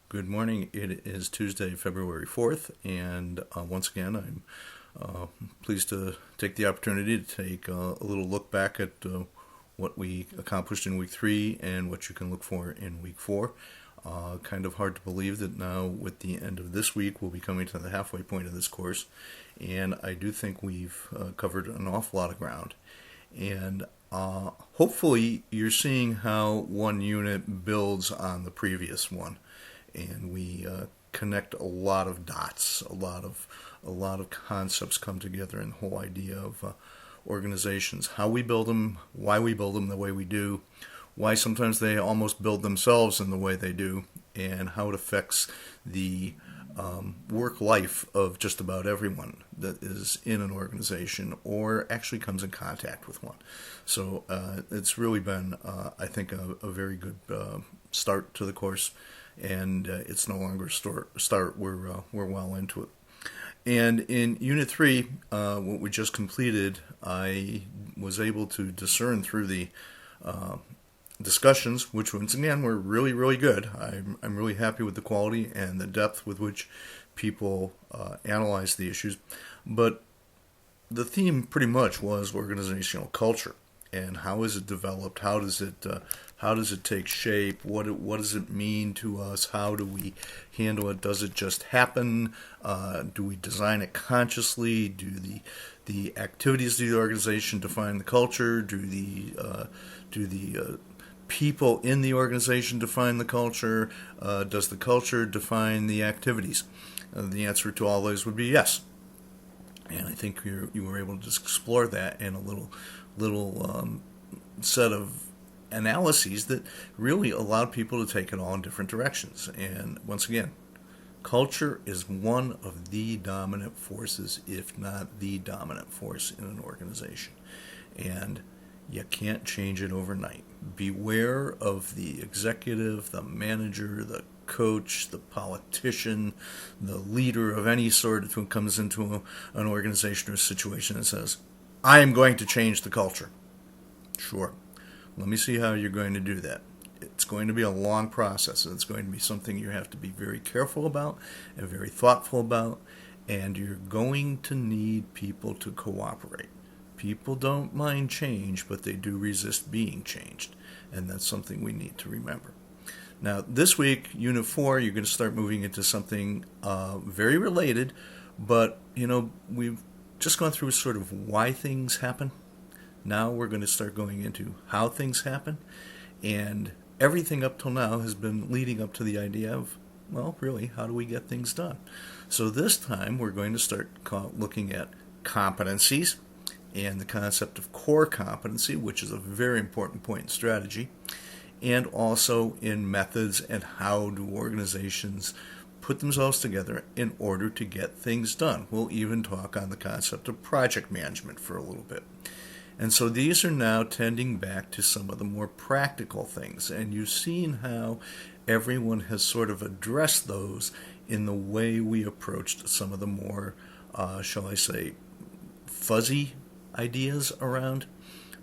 Good morning. It is Tuesday, February 4th, and once again, I'm pleased to take the opportunity to take a little look back at what we accomplished in week 3 and what you can look for in week 4. Kind of hard to believe that now, with the end of this week, we'll be coming to the halfway point of this course, and I do think we've covered an awful lot of ground. And hopefully, you're seeing how one unit builds on the previous one, and we connect a lot of dots, a lot of concepts come together in the whole idea of organizations, how we build them, why we build them the way we do, why sometimes they almost build themselves in the way they do, and how it affects the work life of just about everyone that is in an organization or actually comes in contact with one. So it's really been, I think, a very good start to the course, and it's no longer a start. We're well into it. And in Unit 3, what we just completed, I was able to discern through the discussions, which once again were really, really good. I'm really happy with the quality and the depth with which people analyze the issues. But the theme pretty much was organizational culture and how is it developed? How does it take shape? What does it mean to us? How do we handle it? Does it just happen? Do we design it consciously? Do the activities of the organization define the culture? Do the people in the organization define the culture? Does the culture define the activities? The answer to all those would be yes. And I think you were able to just explore that in a little set of analyses that really allowed people to take it all in different directions. And once again, culture is one of the dominant forces, if not the dominant force in an organization. And you can't change it overnight. Beware of the executive, the manager, the coach, the politician, the leader of any sort who comes into an organization or situation and says, I am going to change the culture. Sure. Let me see how you're going to do that. It's going to be a long process, and it's going to be something you have to be very careful about and very thoughtful about, and you're going to need people to cooperate. People don't mind change, but they do resist being changed, and that's something we need to remember. Now, this week, Unit 4, you're going to start moving into something very related, but, we've just gone through sort of why things happen. Now we're going to start going into how things happen, and everything up till now has been leading up to the idea of, well, really, how do we get things done? So this time we're going to start looking at competencies and the concept of core competency, which is a very important point in strategy, and also in methods and how do organizations put themselves together in order to get things done. We'll even talk on the concept of project management for a little bit. And so these are now tending back to some of the more practical things. And you've seen how everyone has sort of addressed those in the way we approached some of the more, shall I say, fuzzy ideas around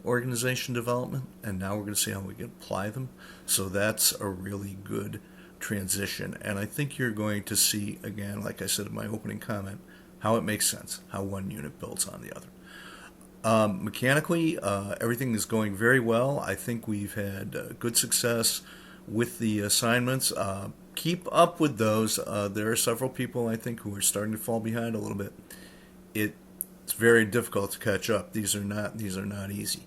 organization development. And now we're going to see how we can apply them. So that's a really good transition. And I think you're going to see, again, like I said in my opening comment, how it makes sense, how one unit builds on the other. Mechanically, everything is going very well. I think we've had good success with the assignments. Keep up with those. There are several people, I think, who are starting to fall behind a little bit. It's very difficult to catch up. These are not easy.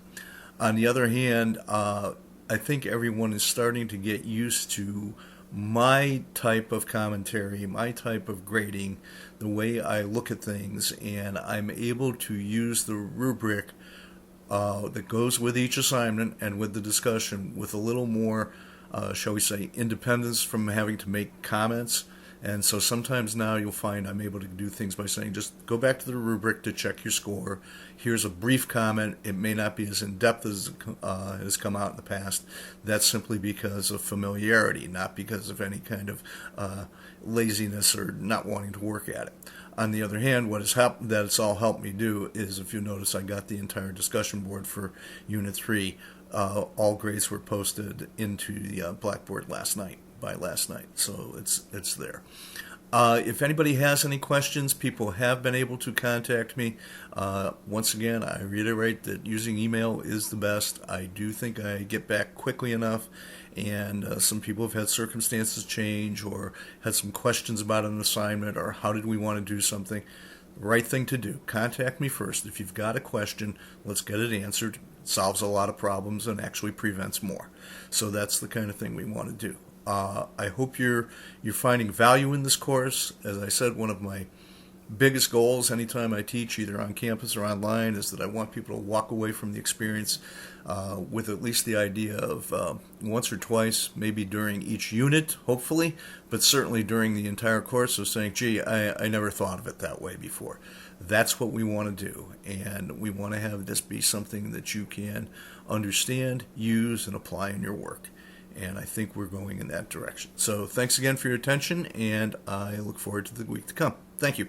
On the other hand, I think everyone is starting to get used to my type of commentary, my type of grading, the way I look at things, and I'm able to use the rubric that goes with each assignment and with the discussion with a little more, shall we say, independence from having to make comments. And so sometimes now you'll find I'm able to do things by saying, just go back to the rubric to check your score. Here's a brief comment. It may not be as in-depth as has come out in the past. That's simply because of familiarity, not because of any kind of laziness or not wanting to work at it. On the other hand, what it's all helped me do is, if you notice, I got the entire discussion board for Unit 3. All grades were posted into the Blackboard last night. by last night, so it's there. If anybody has any questions, people have been able to contact me. Once again, I reiterate that using email is the best. I do think I get back quickly enough, and some people have had circumstances change or had some questions about an assignment or how did we want to do something. Right thing to do. Contact me first. If you've got a question, let's get it answered. It solves a lot of problems and actually prevents more. So that's the kind of thing we want to do. I hope you're finding value in this course. As I said, one of my biggest goals anytime I teach, either on campus or online, is that I want people to walk away from the experience with at least the idea of once or twice, maybe during each unit, hopefully, but certainly during the entire course, of saying, gee, I never thought of it that way before. That's what we want to do, and we want to have this be something that you can understand, use, and apply in your work. And I think we're going in that direction. So thanks again for your attention, and I look forward to the week to come. Thank you.